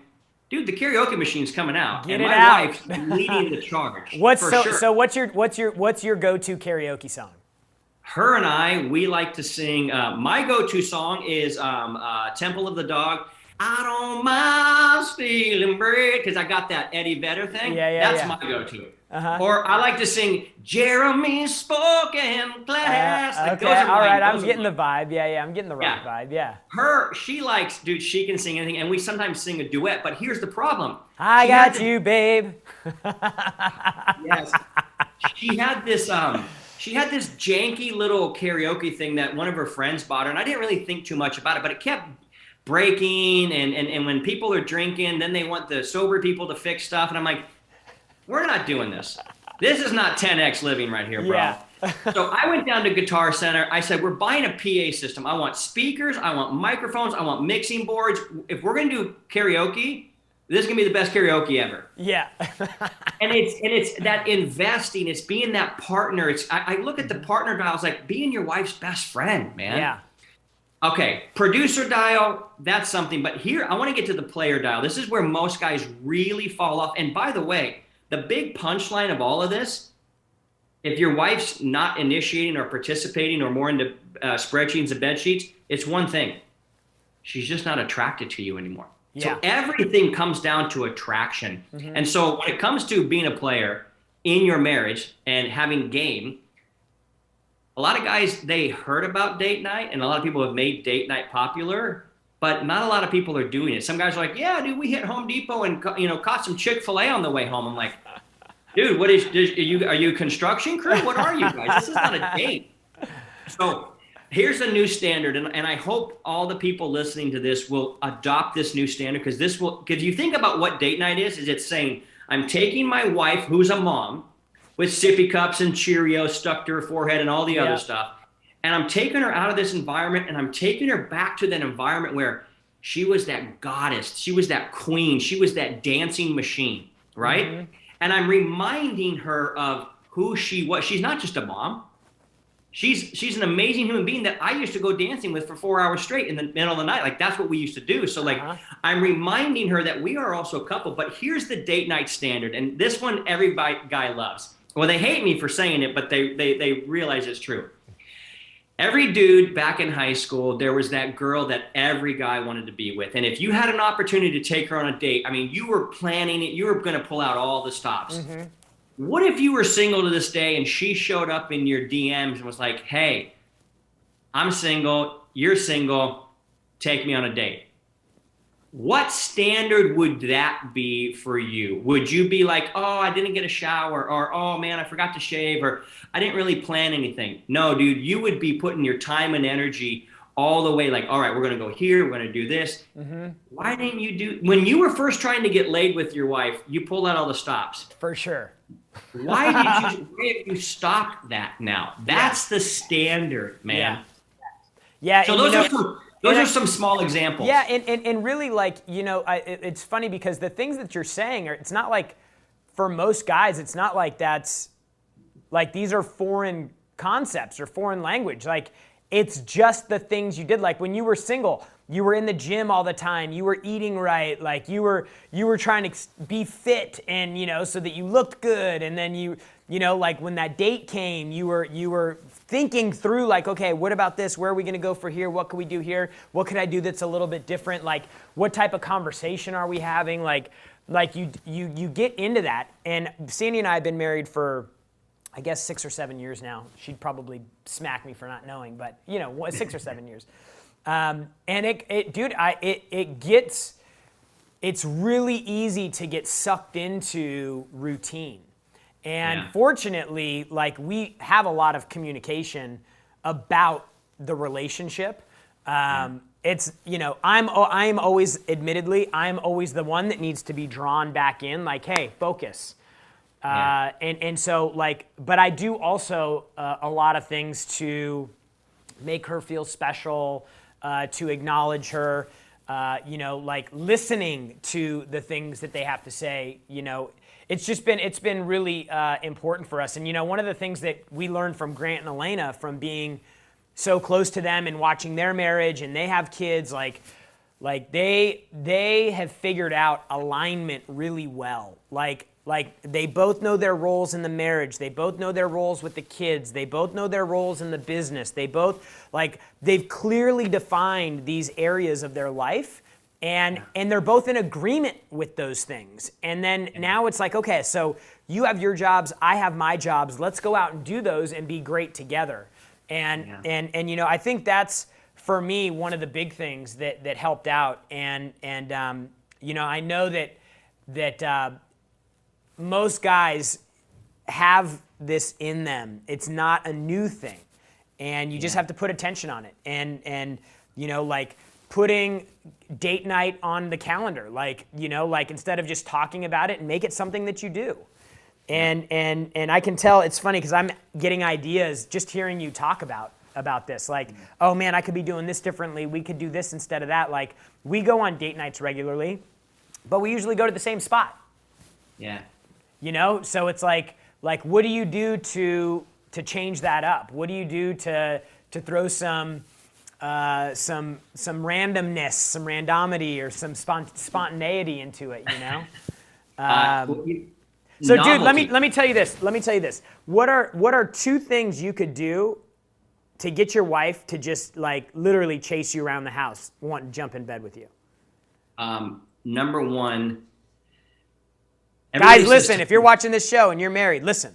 dude, the karaoke machine's coming out, Get and it my out. wife's leading the charge. So what's your go-to karaoke song? Her and I, we like to sing. My go-to song is "Temple of the Dog." I don't mind stealing bread because I got that Eddie Vedder thing. That's my go-to. Or I like to sing Jeremy's Spoken Class. Okay, all right, I'm getting the vibe. I'm getting the rock vibe. She likes, dude, she can sing anything, and we sometimes sing a duet, but here's the problem. I got you, babe. Yes. She had this janky little karaoke thing that one of her friends bought her, and I didn't really think too much about it, but it kept breaking, and when people are drinking, then they want the sober people to fix stuff, and I'm like, we're not doing this. This is not 10X living right here, bro. So I went down to Guitar Center. I said, we're buying a PA system. I want speakers. I want microphones. I want mixing boards. If we're going to do karaoke, this is going to be the best karaoke ever. Yeah. and it's that investing. It's being that partner. I look at the partner dial. It's like being your wife's best friend, man. Yeah. Okay, producer dial, that's something. But here, I want to get to the player dial. This is where most guys really fall off. And by the way, the big punchline of all of this, if your wife's not initiating or participating or more into spreadsheets and bed sheets, it's one thing. She's just not attracted to you anymore. Yeah. So everything comes down to attraction. And so when it comes to being a player in your marriage and having game, a lot of guys, they heard about date night, and a lot of people have made date night popular, but not a lot of people are doing it. Some guys are like, yeah, dude, we hit Home Depot and caught some Chick-fil-A on the way home. I'm like, dude, are you a construction crew? What are you guys? This is not a date. So here's a new standard, and I hope all the people listening to this will adopt this new standard, because you think about what date night is it's saying, I'm taking my wife, who's a mom, with sippy cups and Cheerios stuck to her forehead and all the other stuff, and I'm taking her out of this environment, and I'm taking her back to that environment where she was that goddess, she was that queen, she was that dancing machine, right? Mm-hmm. And I'm reminding her of who she was. She's not just a mom. She's an amazing human being that I used to go dancing with for 4 hours straight in the middle of the night. Like, that's what we used to do. So I'm reminding her that we are also a couple, but here's the date night standard. And this one, every guy loves. Well, they hate me for saying it, but they realize it's true. Every dude back in high school, there was that girl that every guy wanted to be with. And if you had an opportunity to take her on a date, I mean, you were planning it. You were going to pull out all the stops. Mm-hmm. What if you were single to this day and she showed up in your DMs and was like, hey, I'm single, you're single, take me on a date? What standard would that be for you? Would you be like, oh, I didn't get a shower, or oh man, I forgot to shave, or I didn't really plan anything? No, dude, you would be putting your time and energy all the way, like, all right, we're going to go here, we're going to do this. Mm-hmm. Why didn't you when you were first trying to get laid with your wife, you pulled out all the stops? For sure. Why have you stopped that now? That's the standard, man. Yeah. So those are some small examples. Yeah, and really, like, it's funny because the things that you're saying it's not like, for most guys, it's not like that's, like, these are foreign concepts or foreign language. Like, it's just the things you did. Like, when you were single, you were in the gym all the time. You were eating right. Like, you were trying to be fit, and so that you looked good. And then like, when that date came, you were thinking through, like, okay, what about this? Where are we going to go for here? What can we do here? What could I do that's a little bit different? Like, what type of conversation are we having? Like you get into that. And Sandy and I have been married for, I guess, 6 or 7 years now. She'd probably smack me for not knowing, but 6 or 7 years. And it's really easy to get sucked into routine. And fortunately, like, we have a lot of communication about the relationship. It's, I'm always the one that needs to be drawn back in, like, hey, focus. And so, like, but I do also a lot of things to make her feel special, to acknowledge her, like, listening to the things that they have to say. It's been really important for us. And one of the things that we learned from Grant and Elena, from being so close to them and watching their marriage, and they have kids, like they have figured out alignment really well. Like they both know their roles in the marriage. They both know their roles with the kids. They both know their roles in the business. They both, like, they've clearly defined these areas of their life. And they're both in agreement with those things. And then now it's like, okay, so you have your jobs, I have my jobs. Let's go out and do those and be great together. And I think that's, for me, one of the big things that helped out. And I know that most guys have this in them. It's not a new thing, and you just have to put attention on it. And like, putting date night on the calendar, like instead of just talking about it, and make it something that you do. And I can tell, it's funny because I'm getting ideas just hearing you talk about this. Like, oh man, I could be doing this differently. We could do this instead of that. Like, we go on date nights regularly, but we usually go to the same spot. Yeah. So it's like what do you do to change that up? What do you do to throw some randomness, some randomity, or some spontaneity into it, So, dude, let me tell you this. What are two things you could do to get your wife to just, like, literally chase you around the house, want to jump in bed with you? Number one. Guys, listen. If you're watching this show and you're married, listen.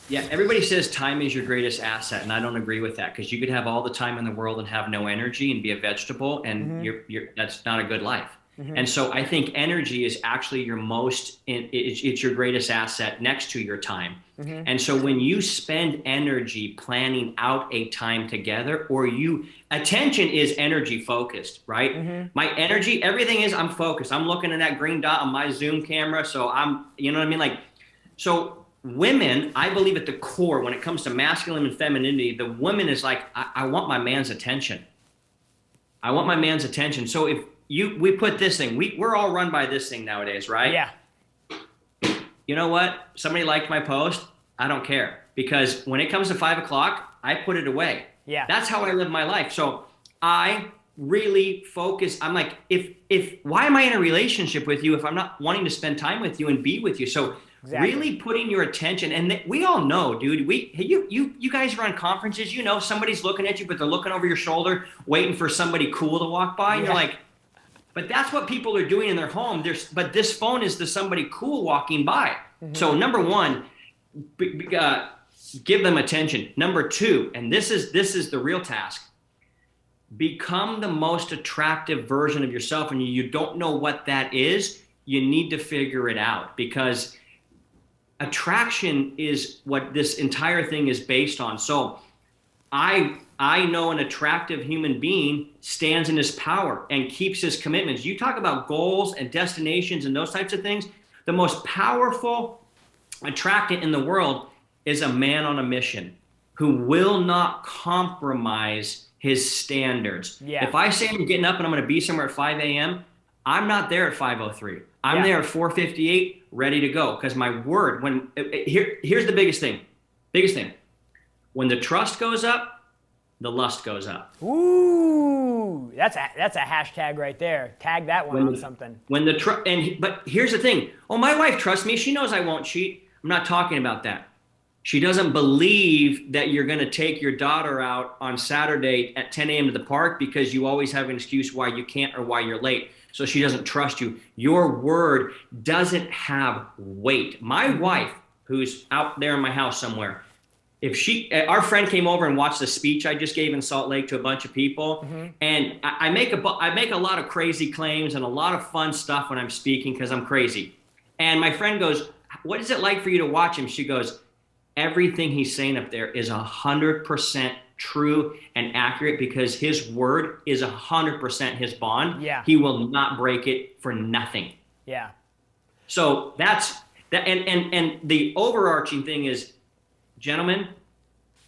Yeah, everybody says time is your greatest asset, and I don't agree with that because you could have all the time in the world and have no energy and be a vegetable, and that's not a good life. And so I think energy is actually your it's your greatest asset next to your time. And so when you spend energy planning out a time together, attention is energy focused, right? My energy, everything is, I'm focused. I'm looking at that green dot on my Zoom camera. So you know what I mean? Like, so women, I believe at the core, when it comes to masculine and femininity, the woman is like, I want my man's attention. I want my man's attention. So if we put this thing, we're all run by this thing nowadays, right? Yeah. You know what? Somebody liked my post. I don't care, because when it comes to 5 o'clock, I put it away. Yeah. That's how I live my life. So I really focus. I'm like, why am I in a relationship with you if I'm not wanting to spend time with you and be with you? So really putting your attention, and we all know, dude, you guys are on conferences, you know, somebody's looking at you, but they're looking over your shoulder, waiting for somebody cool to walk by. And you're like, but that's what people are doing in their home. But this phone is to somebody cool walking by. So number one, give them attention. Number two, and this is the real task, become the most attractive version of yourself. And you don't know what that is, you need to figure it out, because attraction is what this entire thing is based on. So I know an attractive human being stands in his power and keeps his commitments. You talk about goals and destinations and those types of things. The most powerful attractant in the world is a man on a mission who will not compromise his standards. Yeah. If I say I'm getting up and I'm going to be somewhere at 5 a.m., I'm not there at 5:03. I'm there at 4:58, ready to go. Because my word, here's the biggest thing. When the trust goes up, the lust goes up. Ooh, that's a hashtag right there. Tag that one on something. But here's the thing. Oh, my wife trusts me. She knows I won't cheat. I'm not talking about that. She doesn't believe that you're going to take your daughter out on Saturday at 10 a.m. to the park because you always have an excuse why you can't or why you're late. So she doesn't trust you. Your word doesn't have weight. My wife, who's out there in my house somewhere, our friend came over and watched the speech I just gave in Salt Lake to a bunch of people, and I make a lot of crazy claims and a lot of fun stuff when I'm speaking because I'm crazy. And my friend goes, "What is it like for you to watch him?" She goes, "Everything he's saying up there is 100% true and accurate because his word is 100% his bond. Yeah. He will not break it for nothing." Yeah. So that's that. And the overarching thing is, gentlemen,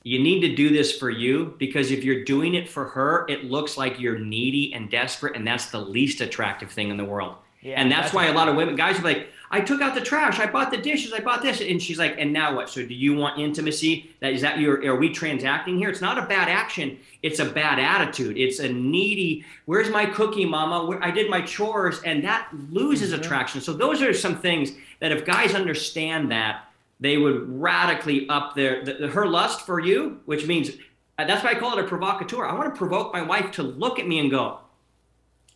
you need to do this for you, because if you're doing it for her, it looks like you're needy and desperate, and that's the least attractive thing in the world. Yeah, and that's why a lot of guys are like, "I took out the trash, I bought the dishes, I bought this," and she's like, "And now what? So do you want intimacy? Are we transacting here?" It's not a bad action, it's a bad attitude. It's a needy, "Where's my cookie, mama? I did my chores," and that loses attraction. So those are some things that if guys understand that, they would radically up her lust for you, which means, that's why I call it a provocateur. I want to provoke my wife to look at me and go,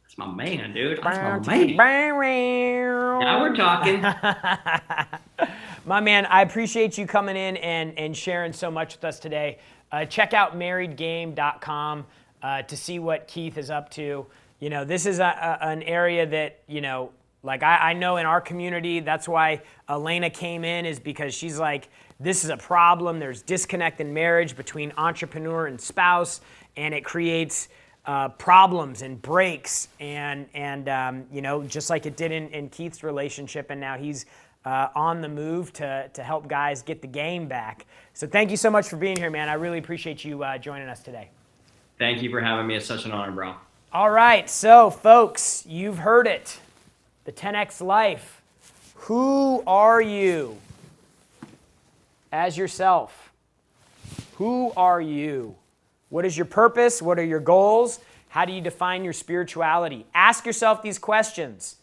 "That's my man, dude. That's my man." Now we're talking. My man, I appreciate you coming in and sharing so much with us today. Check out marriedgame.com to see what Keith is up to. You know, this is an area that, you know, like I know in our community, that's why Elena came in, is because she's like, this is a problem. There's disconnect in marriage between entrepreneur and spouse, and it creates problems and breaks, and you know, just like it did in Keith's relationship, and now he's on the move to help guys get the game back. So thank you so much for being here, man. I really appreciate you joining us today. Thank you for having me. It's such an honor, bro. All right, so folks, you've heard it. The 10X Life. Who are you as yourself? Who are you? What is your purpose? What are your goals? How do you define your spirituality? Ask yourself these questions.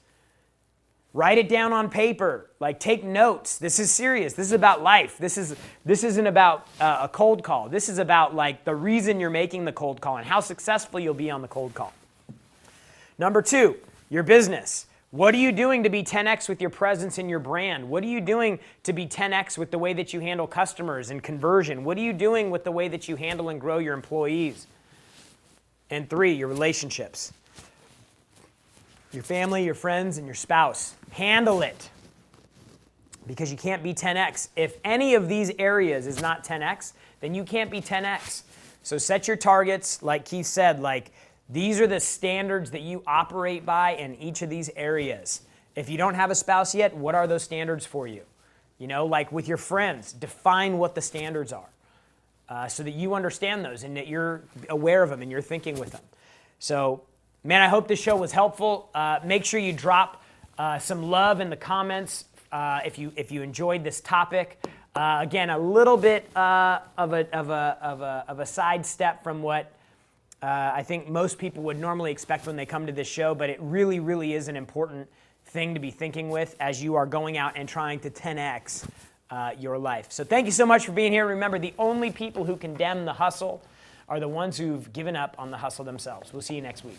Write it down on paper. Like, take notes. This is serious. This is about life. This isn't about a cold call. This is about like the reason you're making the cold call and how successful you'll be on the cold call. Number 2, your business. What are you doing to be 10x with your presence and your brand? What are you doing to be 10x with the way that you handle customers and conversion? What are you doing with the way that you handle and grow your employees? And 3, your relationships. Your family, your friends, and your spouse. Handle it. Because you can't be 10x. If any of these areas is not 10x, then you can't be 10x. So set your targets, like Keith said, like these are the standards that you operate by in each of these areas. If you don't have a spouse yet, what are those standards for you? You know, like with your friends, define what the standards are so that you understand those and that you're aware of them and you're thinking with them. So, man, I hope this show was helpful. Make sure you drop some love in the comments if you enjoyed this topic. Again, a little bit of a sidestep from what I think most people would normally expect when they come to this show, but it really, really is an important thing to be thinking with as you are going out and trying to 10x your life. So thank you so much for being here. Remember, the only people who condemn the hustle are the ones who've given up on the hustle themselves. We'll see you next week.